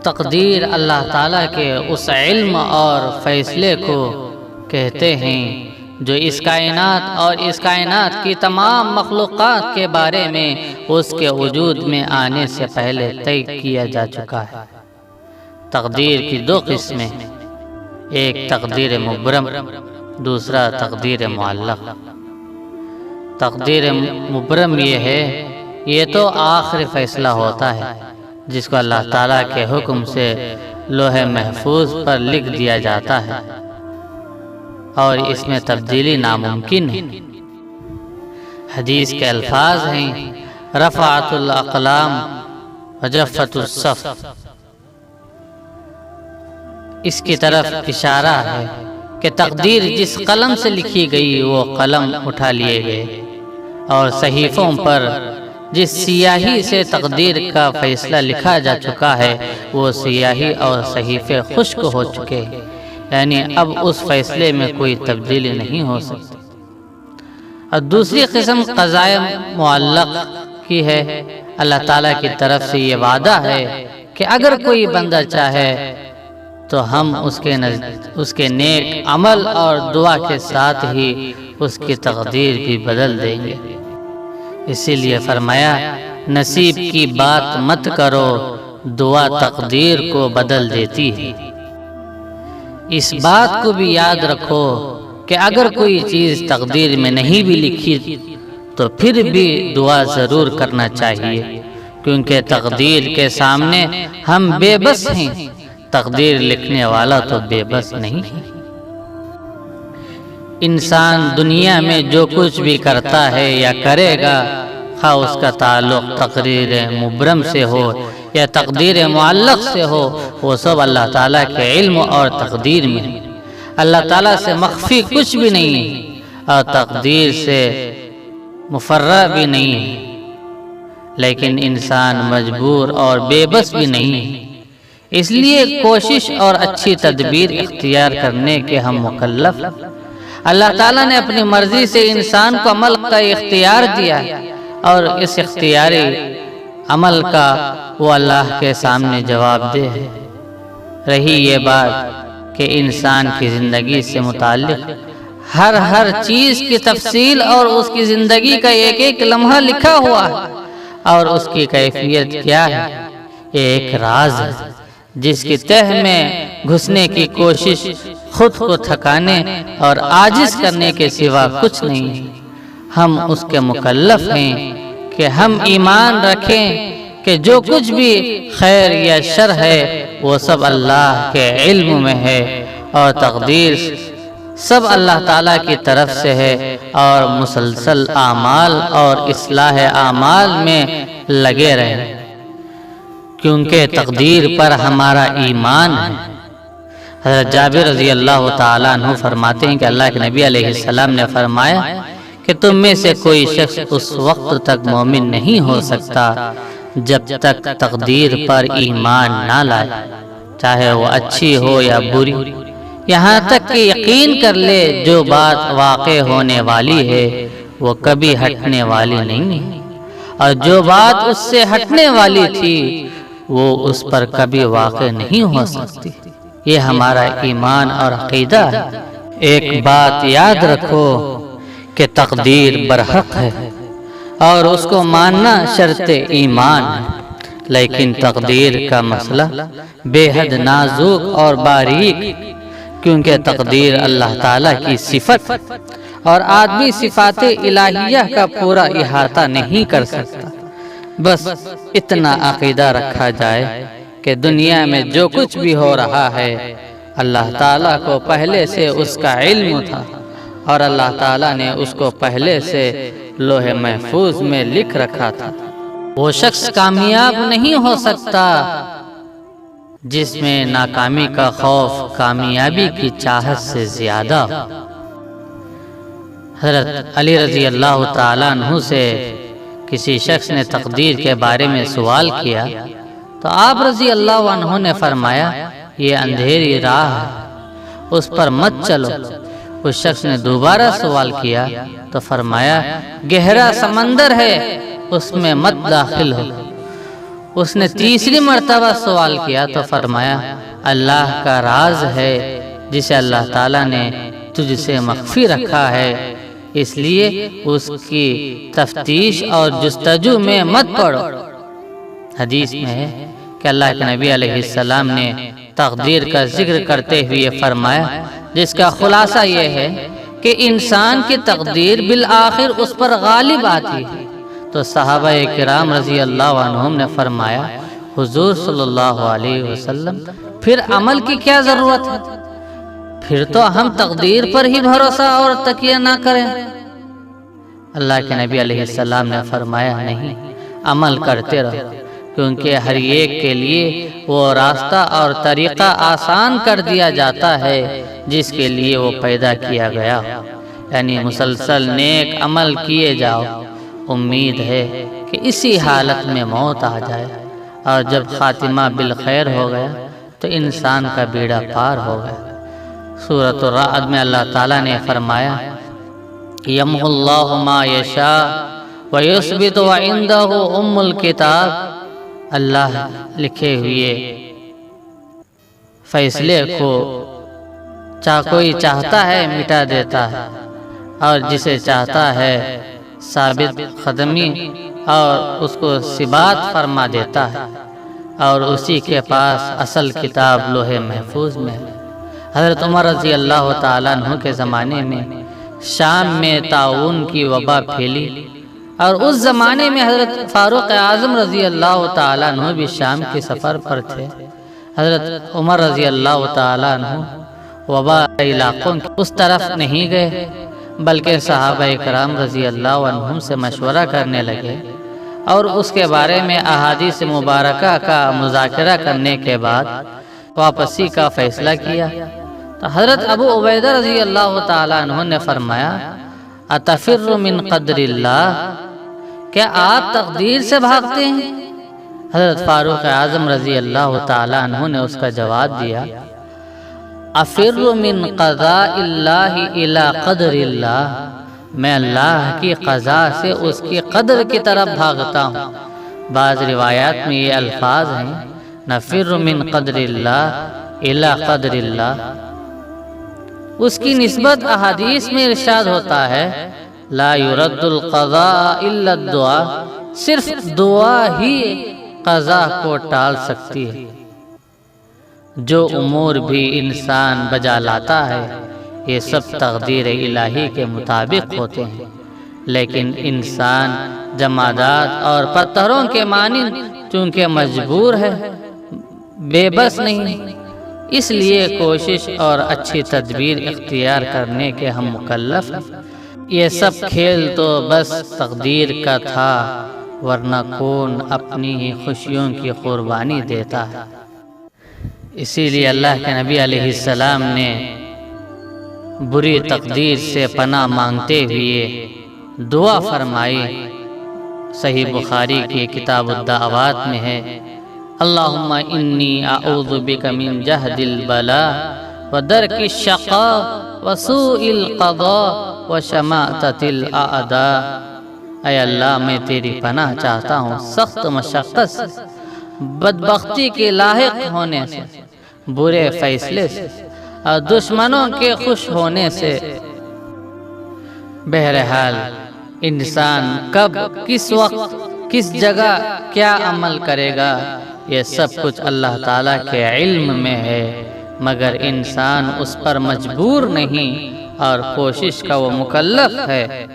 تقدیر اللہ تعالیٰ کے اس علم اور فیصلے کو کہتے ہیں جو اس کائنات اور اس کائنات کی تمام مخلوقات کے بارے میں اس کے وجود میں آنے سے پہلے طے کیا جا چکا ہے۔ تقدیر کی دو قسمیں، ایک تقدیر مبرم، دوسرا تقدیر معلق۔ تقدیر مبرم یہ تو آخری فیصلہ ہوتا ہے جس کو اللہ تعالیٰ کے حکم سے لوح محفوظ پر لکھ دیا جاتا ہے اور اس میں تبدیلی ناممکن ہے۔ حدیث کے الفاظ ہیں رفعت الاقلام وجفت الصحف۔ اس کی طرف اشارہ ہے کہ تقدیر جس قلم سے لکھی گئی وہ قلم اٹھا لیے گئے اور صحیفوں پر جس سیاہی سے تقدیر کا فیصلہ لکھا جا چکا ہے وہ سیاہی اور صحیفے خشک ہو چکے ہیں، یعنی اب اس فیصلے میں کوئی تبدیلی نہیں ہو سکتی۔ اور دوسری قسم قضائے معلق کی ہے۔ اللہ تعالیٰ کی طرف سے یہ وعدہ ہے کہ اگر کوئی بندہ چاہے تو ہم اس کے نیک عمل اور دعا کے ساتھ ہی اس کی تقدیر بھی بدل دیں گے۔ اسی لیے فرمایا نصیب کی بات مت کرو، دعا تقدیر کو بدل دیتی ہے۔ اس بات کو بھی یاد رکھو کہ اگر کوئی چیز تقدیر میں نہیں بھی لکھی تو پھر بھی دعا ضرور کرنا چاہیے، کیونکہ تقدیر کے سامنے ہم بے بس ہیں، تقدیر لکھنے والا تو بے بس نہیں ہے۔ انسان دنیا میں جو کچھ بھی کرتا ہے یا کرے گا، خواہ اس کا تعلق تقدیر مبرم سے ہو یا تقدیر معلق سے ہو، وہ سب اللہ تعالیٰ کے علم اور تقدیر میں ہے۔ اللہ تعالیٰ سے مخفی کچھ بھی نہیں ہے اور تقدیر سے مفرع بھی نہیں ہے، لیکن انسان مجبور اور بے بس بھی نہیں ہے۔ اس لیے کوشش اور اچھی تدبیر اختیار کرنے کے ہم مکلف ہیں۔ اللہ تعالیٰ نے اپنی مرضی سے انسان کو عمل کا اختیار دیا اور اس اختیاری عمل کا وہ اللہ کے سامنے جواب دہ ہے۔ رہی یہ بات کہ انسان کی زندگی سے متعلق ہر چیز کی تفصیل اور اس کی زندگی کا ایک ایک لمحہ لکھا ہوا ہے اور اس کی کیفیت کیا ہے، یہ ایک راز ہے جس کی تہ میں گھسنے کی کوشش خود کو تھکانے اور عاجز کرنے کے سوا کچھ نہیں ہے۔ ہم اس کے مکلف ہیں کہ ہم ایمان رکھیں کہ جو کچھ بھی خیر یا شر ہے وہ سب اللہ کے علم میں ہے اور تقدیر سب اللہ تعالیٰ کی طرف سے ہے، اور مسلسل اعمال اور اصلاح اعمال میں لگے رہیں، کیونکہ تقدیر پر ہمارا ایمان ہے۔ حضرت جابر رضی اللہ تعالیٰ عنہ فرماتے ہیں کہ اللہ کے نبی علیہ السلام نے فرمایا کہ تم میں سے کوئی شخص اس وقت تک مومن نہیں ہو سکتا جب تک تقدیر پر ایمان نہ لائے، چاہے وہ اچھی ہو یا بری، یہاں تک کہ یقین کر لے جو بات واقع ہونے والی ہے وہ کبھی ہٹنے والی نہیں ہے، اور جو بات اس سے ہٹنے والی تھی وہ اس پر کبھی واقع نہیں ہو سکتی۔ یہ ہمارا ایمان اور عقیدہ ہے۔ ایک بات یاد رکھو کہ تقدیر برحق ہے اور اس کو ماننا شرط ایمان ہے، لیکن تقدیر کا مسئلہ بے حد نازک اور باریک، کیونکہ تقدیر اللہ تعالیٰ کی صفت اور آدمی صفات الہیہ کا پورا احاطہ نہیں کر سکتا۔ بس اتنا عقیدہ رکھا جائے کہ دنیا میں جو کچھ بھی ہو رہا ہے اللہ تعالیٰ کو پہلے سے اس کا علم تھا اور اللہ تعالیٰ نے اس کو پہلے سے لوح محفوظ میں لکھ رکھا تھا۔ وہ شخص کامیاب نہیں ہو سکتا جس میں ناکامی کا خوف کامیابی کی چاہت سے زیادہ ہو۔ حضرت علی رضی اللہ تعالیٰ عنہ سے کسی شخص نے تقدیر کے بارے میں سوال کیا تو آپ رضی اللہ عنہ نے فرمایا یہ اندھیری راہ ہے، اس پر مت چلو۔ اس شخص نے دوبارہ سوال کیا تو فرمایا گہرا سمندر ہے، اس میں مت داخل ہو۔ اس نے تیسری مرتبہ سوال کیا تو فرمایا اللہ کا راز ہے جسے اللہ تعالیٰ نے تجھ سے مخفی رکھا ہے، اس لیے اس کی تفتیش اور جستجو میں مت پڑو۔ حدیث میں ہے کہ اللہ کے نبی علیہ السلام نے تقدیر کا ذکر کرتے ہوئے فرمایا، جس کا خلاصہ یہ ہے کہ انسان کی تقدیر بالآخر اس پر غالب آتی ہے۔ تو صحابہ کرام رضی اللہ عنہم نے فرمایا حضور صلی اللہ علیہ وسلم پھر عمل کی کیا ضرورت ہے؟ پھر تو ہم تقدیر پر ہی بھروسہ اور تکیہ نہ کریں۔ اللہ کے نبی علیہ السلام نے فرمایا نہیں، عمل کرتے رہو، کیونکہ ہر ایک کے لیے وہ راستہ اور طریقہ آسان کر دیا جاتا ہے جس کے لیے وہ پیدا کیا گیا، یعنی مسلسل نیک عمل کیے جاؤ۔ امید ہے کہ اسی حالت میں موت آ جائے، اور جب خاتمہ بالخیر ہو گیا تو انسان کا بیڑا پار ہو گیا۔ سورۃ الرعد میں اللہ تعالیٰ نے فرمایا یمحو اللہ ما یشاء ویثبت وعندہ ام الکتاب، اللہ لکھے ہوئے فیصلے کو کوئی چاہتا ہے مٹا دیتا ہے، اور جسے چاہتا ہے ثابت قدمی اور اس کو ثبات فرما دیتا ہے، اور اسی کے پاس اصل کتاب لوح محفوظ میں ہے۔ حضرت عمر رضی اللہ تعالیٰ عنہ کے زمانے میں شام میں طاعون کی وبا پھیلی، اور اس زمانے میں حضرت فاروق اعظم رضی اللہ تعالیٰ عنہ بھی شام کے سفر پر تھے۔ حضرت عمر رضی اللہ تعالیٰ عنہ وبا علاقوں کی اس طرف نہیں گئے، بلکہ صحابہ کرام رضی اللہ عنہم سے مشورہ کرنے لگے، اور اس کے بارے میں احادیث مبارکہ کا مذاکرہ کرنے کے بعد واپسی کا فیصلہ کیا۔ تو حضرت ابو عبیدہ رضی اللہ تعالیٰ عنہ نے فرمایا اتفر من قدر اللہ، کیا آپ تقدیر سے بھاگتے ہیں؟ حضرت فاروق اعظم رضی اللہ تعالیٰ عنہ نے اس کا جواب دیا افر من قضاء اللہ الی قدر اللہ، میں اللہ کی قضاء سے اس کی قدر کی طرف بھاگتا ہوں۔ بعض روایات میں یہ الفاظ ہیں نفر من قدر اللہ الی قدر اللہ۔ اس کی نسبت احادیث میں ارشاد ہوتا ہے لا يرد القضاء الا الدعاء، صرف دعا ہی قضا کو ٹال سکتی ہے۔ جو امور بھی انسان بجا لاتا ہے یہ سب تقدیر الہی کے مطابق ہوتے ہیں، لیکن انسان جمادات اور پتھروں کے مانند چونکہ مجبور ہے، بے بس نہیں، اس لیے کوشش اور اچھی تدبیر اختیار کرنے کے ہم مکلف ہیں۔ یہ سب کھیل تو بس تقدیر کا تھا، ورنہ کون اپنی ہی خوشیوں کی قربانی دیتا ہے۔ اسی لیے اللہ کے نبی علیہ السلام نے بری تقدیر سے پناہ مانگتے ہوئے دعا فرمائی۔ صحیح بخاری کی کتاب الدعوات میں ہے اللہم انی اعوذ بک من جہد البلاء ودرک الشقاء وسوء القضاء وشماتۃ الاعداء، اے اللہ میں تیری پناہ چاہتا ہوں سخت مشقت سے، بدبختی کے لاحق ہونے سے، برے فیصلے سے، اور دشمنوں کے خوش ہونے سے۔ بہرحال انسان کب، کس وقت، کس جگہ کیا عمل کرے گا یہ سب کچھ اللہ تعالیٰ کے علم میں ہے، مگر انسان اس پر مجبور نہیں اور کوشش کا وہ مکلف ہے۔